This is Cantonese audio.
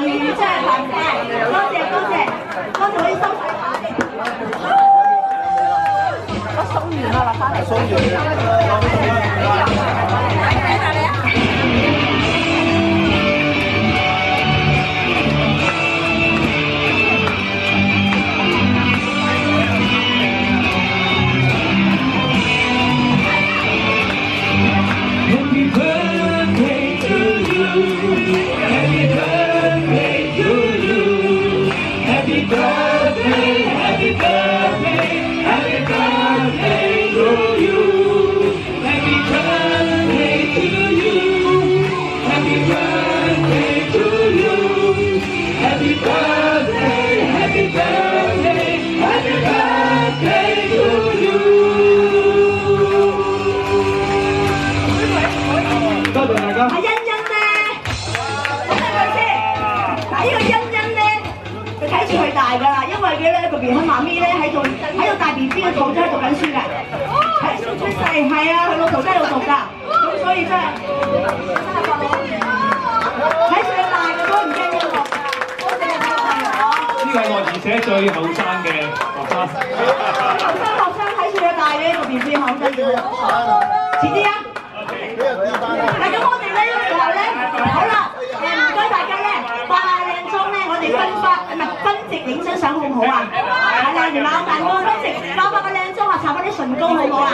真係煩晒，多謝多謝，多謝可以收睇下。我送完啦，落翻嚟。送完。阿欣欣咧，咁係咪先？嗱，呢個欣欣咧，佢睇住佢大㗎啦，因為佢咧個 B 佢媽咪咧喺度帶 BB 嘅肚真係讀緊書㗎，喺出世係啊，佢老豆真係喺度讀㗎，咁所以真係睇住佢大嘅都唔驚呢個，多謝你呢個係我而且最後生嘅爸爸，後生睇住佢大嘅呢個 BB 好緊要，遲啲啊！嗱，咁我哋呢個時候咧，好啦，唔該大家咧，化下靚妝咧，我哋分席影張相好唔好啊？係啦，連埋我蛋糕分席，化個靚妝啊，搽翻啲唇膏好唔好啊？